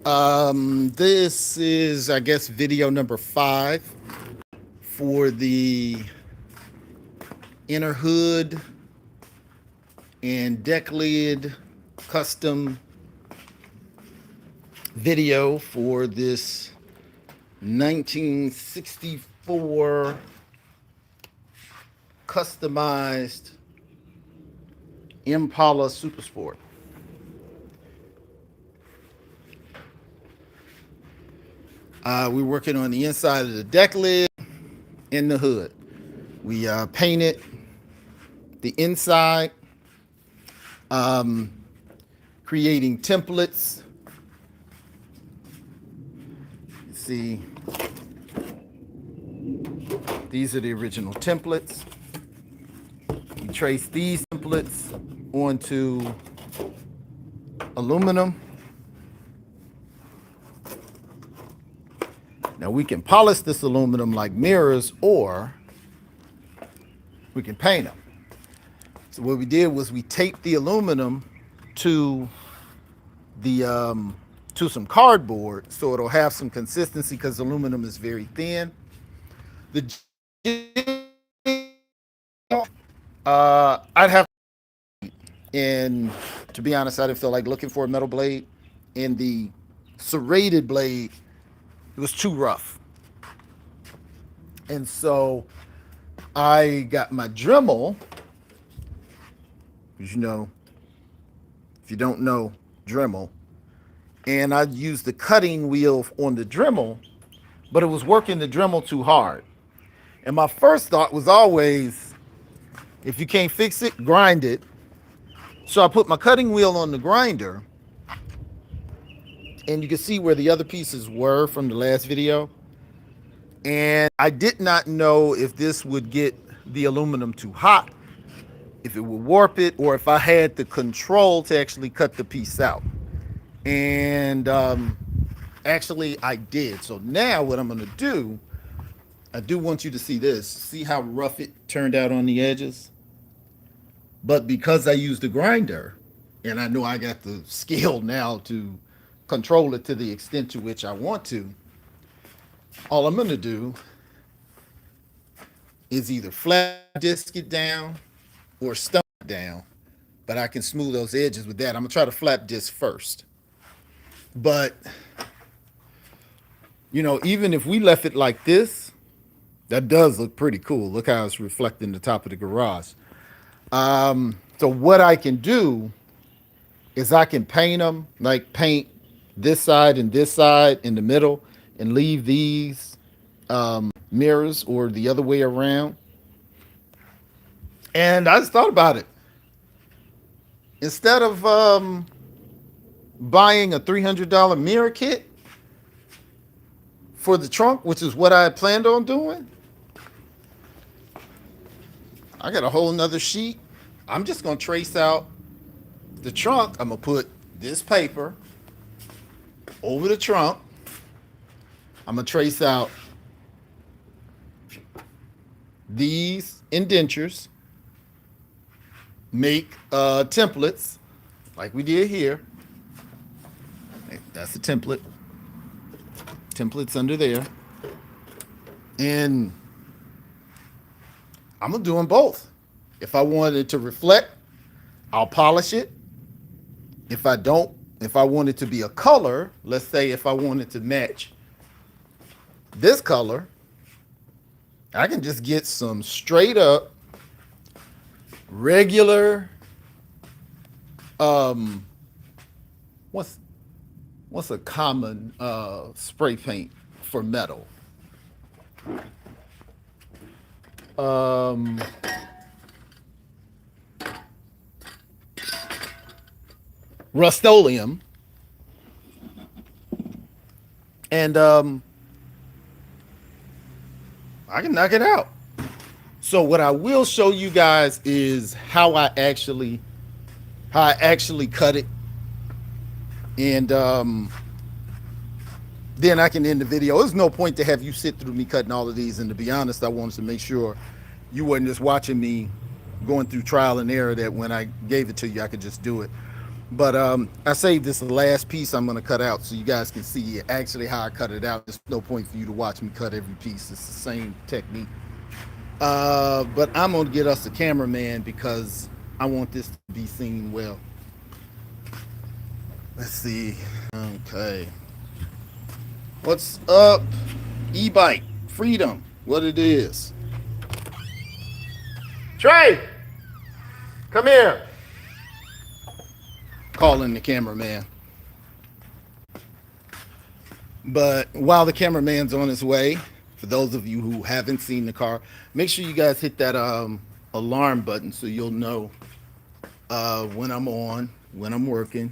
This is, I guess, video number 5 for the inner hood and deck lid custom video for this 1964 customized Impala Supersport. We're working on the inside of the deck lid and the hood. We painted the inside, creating templates. See, these are the original templates. We trace these templates onto aluminum. Now we can polish this aluminum like mirrors, or we can paint them. So what we did was we taped the aluminum to the to some cardboard so it'll have some consistency because aluminum is very thin. The I'd have, and to be honest, I didn't feel like looking for a metal blade. And the serrated blade, it was too rough. And so I got my Dremel, because if you don't know Dremel, and I used the cutting wheel on the Dremel, but it was working the Dremel too hard. And my first thought was always, if you can't fix it, grind it. So I put my cutting wheel on the grinder, and you can see where the other pieces were from the last video. And I did not know if this would get the aluminum too hot, if it would warp it, or if I had the control to actually cut the piece out. And actually I did. So now what I'm gonna do, I do want you to see this. See how rough it turned out on the edges? But because I used the grinder, and I know I got the skill now to control it to the extent to which I want to, all I'm gonna do is either flat disc it down or stump it down. But I can smooth those edges with that. I'm gonna try to flat disc first. But even if we left it like this, that does look pretty cool. Look how it's reflecting the top of the garage. So what I can do is I can paint them, like paint this side and this side in the middle, and leave these mirrors or the other way around. And I just thought about it. Instead of buying a $300 mirror kit for the trunk, which is what I had planned on doing, I got a whole nother sheet. I'm just going to trace out the trunk. I'm going to put this paper over the trunk. I'm going to trace out these indentures, make templates like we did here. That's the template. Templates under there. And I'm going to do them both. If I wanted it to reflect, I'll polish it. If I want it to be a color, let's say if I wanted to match this color, I can just get some straight up regular what's a common spray paint for metal? Rust-Oleum. And I can knock it out. So what I will show you guys is how I actually cut it. And then I can end the video. There's no point to have you sit through me cutting all of these. And to be honest, I wanted to make sure you wasn't just watching me going through trial and error, that when I gave it to you, I could just do it. But I saved this last piece I'm gonna cut out so you guys can see actually how I cut it out. There's no point for you to watch me cut every piece. It's the same technique. But I'm gonna get us a cameraman because I want this to be seen well. Let's see. Okay. What's up? E-bike freedom. What it is? Trey, come here. Calling the cameraman. But while the cameraman's on his way, for those of you who haven't seen the car, make sure you guys hit that alarm button so you'll know when I'm on, when I'm working.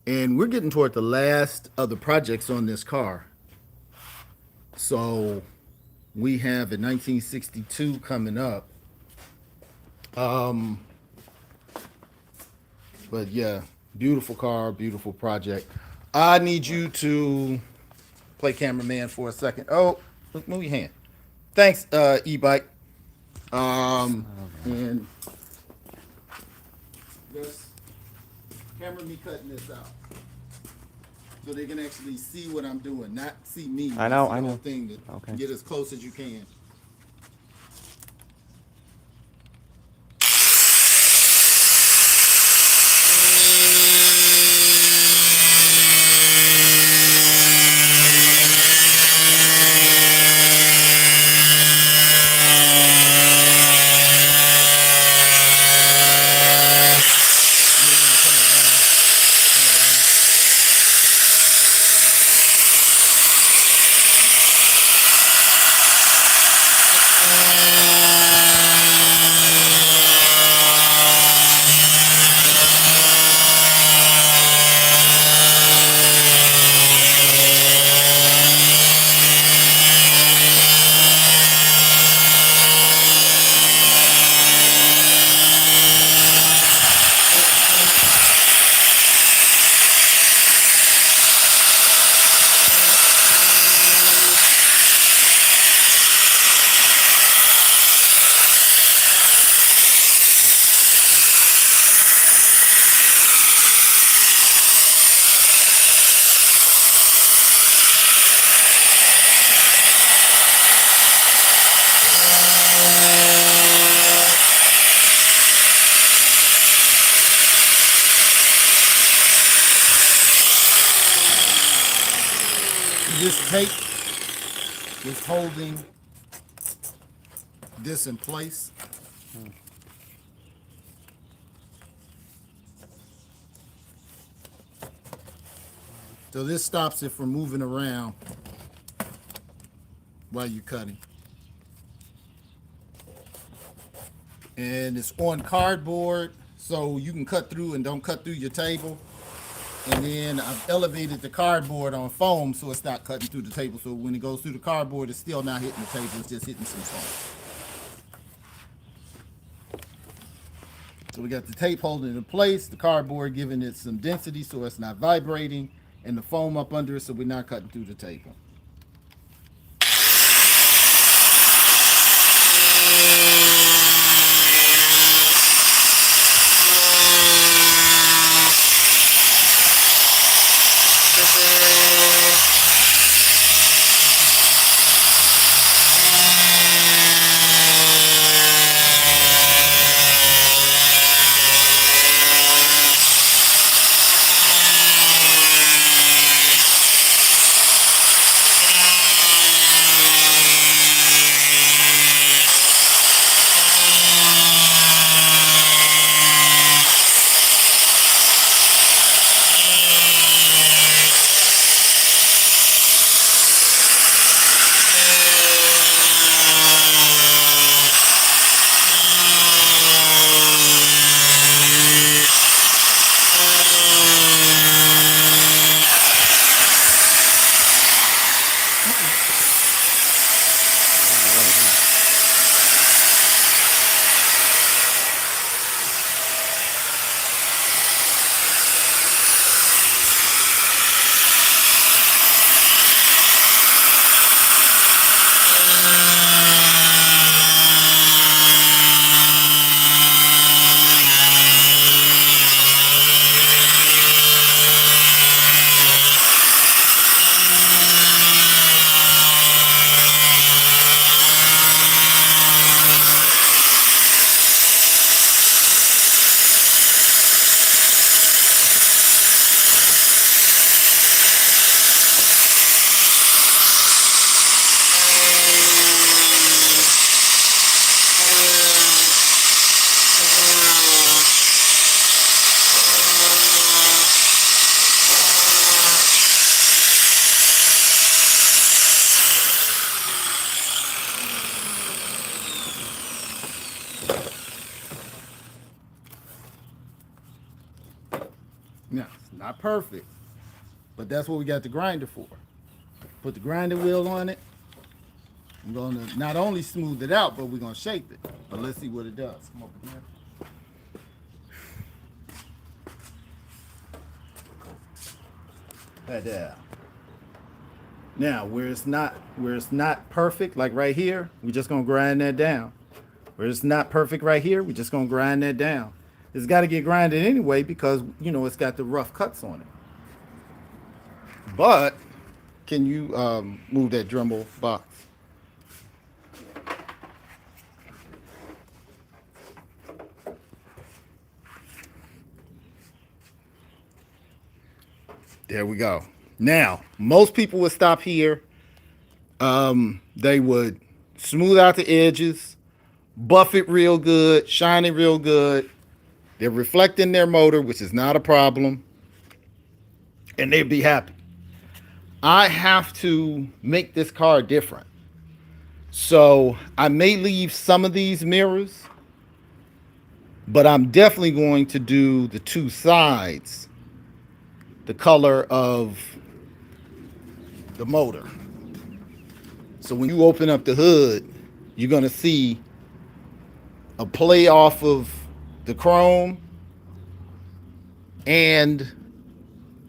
And we're getting toward the last of the projects on this car. So we have a 1962 coming up. Um, but yeah, beautiful car, beautiful project. I need you to play cameraman for a second. Oh, move your hand. Thanks, e-bike. And just camera me cutting this out, so they can actually see what I'm doing, not see me. I know, That's I the whole know. thing. To Okay. get as close as you can. This tape is holding this in place. So this stops it from moving around while you're cutting. And it's on cardboard, so you can cut through and don't cut through your table. And then I've elevated the cardboard on foam so it's not cutting through the table. So when it goes through the cardboard, it's still not hitting the table, it's just hitting some foam. So we got the tape holding it in place, the cardboard giving it some density so it's not vibrating, and the foam up under it so we're not cutting through the table. perfect, but that's what we got the grinder for. Put the grinding wheel on it. I'm going to not only smooth it out, but we're going to shape it. But let's see what it does. Come over here. Right there. Now, where it's not perfect, like right here, we're just gonna grind that down. Where it's not perfect right here, we're just gonna grind that down. It's got to get grinded anyway because it's got the rough cuts on it. But can you move that Dremel box? There we go. Now, most people would stop here. They would smooth out the edges, buff it real good, shine it real good. They're reflecting their motor, which is not a problem, and they'd be happy. I have to make this car different. So I may leave some of these mirrors, but I'm definitely going to do the two sides the color of the motor. So when you open up the hood, you're going to see a play off of the chrome and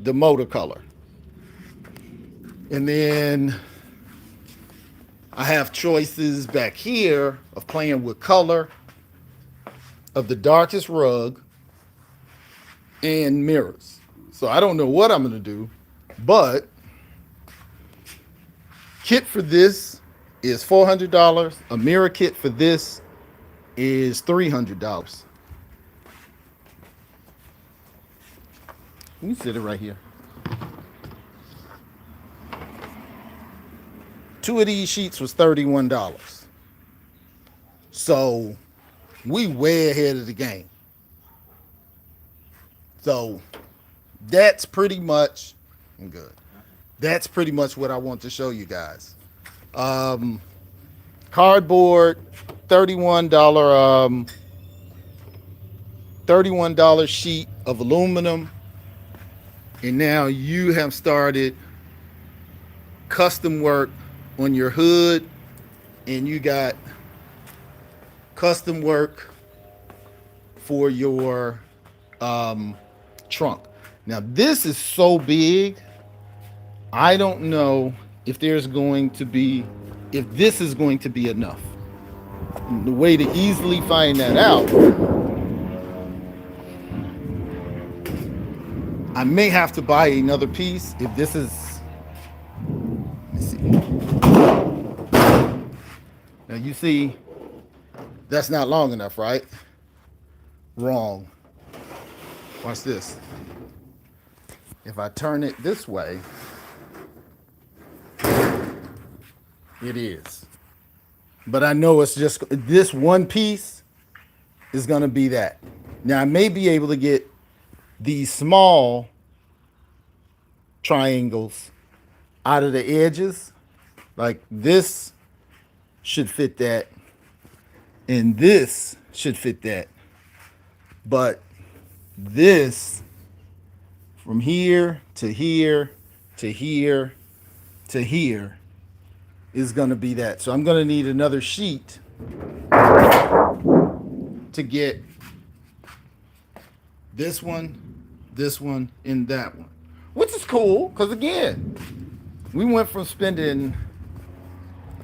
the motor color. And then I have choices back here of playing with color of the darkest rug and mirrors. So I don't know what I'm going to do, but kit for this is $400. A mirror kit for this is $300. Let me sit it right here. Two of these sheets was $31. So we way ahead of the game. So that's pretty much, I'm good. That's pretty much what I want to show you guys. Cardboard, $31 sheet of aluminum. And now you have started custom work on your hood, and you got custom work for your trunk. Now this is so big, I don't know if this is going to be enough. The way to easily find that out, I may have to buy another piece if this is, let me see. Now you see, that's not long enough, right? Wrong. Watch this. If I turn it this way, it is. But I know it's just, this one piece is going to be that. Now I may be able to get these small triangles out of the edges. Like this should fit that, and this should fit that. But this, from here to here to here to here, is going to be that. So I'm going to need another sheet to get this one, and that one, which is cool because again, we went from spending,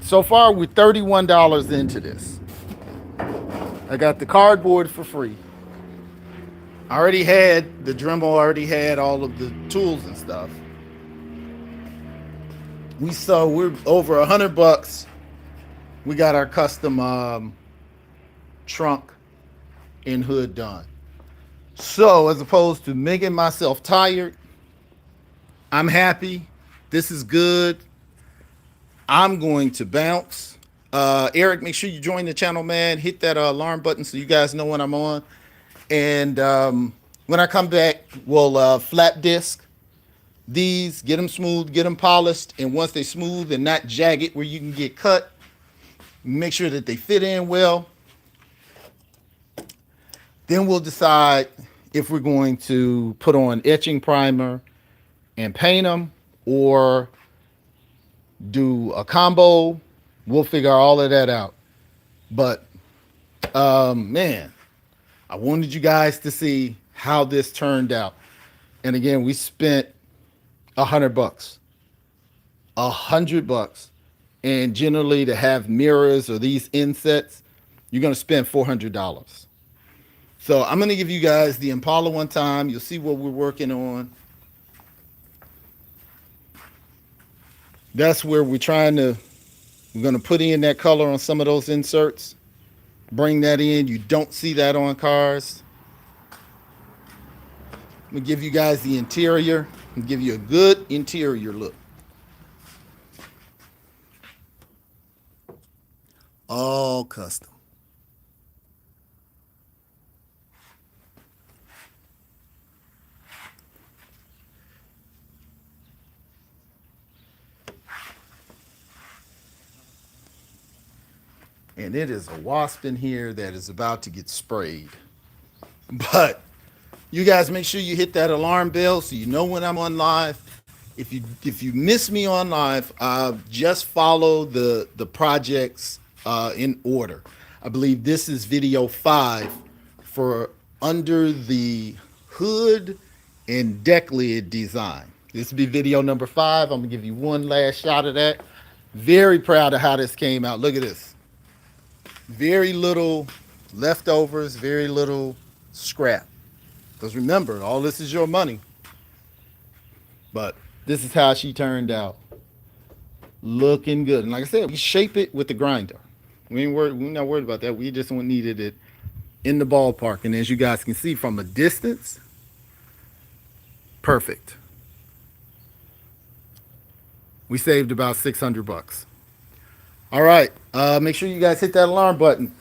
so far we're $31 into this. I got the cardboard for free. I already had the Dremel, already had all of the tools and stuff. We're over $100. We got our custom trunk and hood done. So as opposed to making myself tired, I'm happy. This is good. I'm going to bounce. Eric, make sure you join the channel, man. Hit that alarm button so you guys know when I'm on. And when I come back, we'll flat disc these, get them smooth, get them polished. And once they're smooth and not jagged where you can get cut, make sure that they fit in well. Then we'll decide if we're going to put on etching primer and paint them or do a combo. We'll figure all of that out. But man, I wanted you guys to see how this turned out. And again, we spent $100, $100, and generally to have mirrors or these insets, you're gonna spend $400. So I'm gonna give you guys the Impala one time. You'll see what we're working on. That's where we're gonna put in that color on some of those inserts. Bring that in. You don't see that on cars. I'm gonna give you guys the interior and give you a good interior look. All custom. And it is a wasp in here that is about to get sprayed. But you guys make sure you hit that alarm bell so you know when I'm on live. If you miss me on live, just follow the projects in order. I believe this is video 5 for under the hood and deck lid design. This will be video number 5. I'm gonna give you one last shot of that. Very proud of how this came out. Look at this. Very little leftovers, very little scrap. Because remember, all this is your money. But this is how she turned out. Looking good. And like I said, we shape it with the grinder. We're not worried about that. We just needed it in the ballpark. And as you guys can see from a distance, perfect. We saved about $600. All right. Make sure you guys hit that alarm button.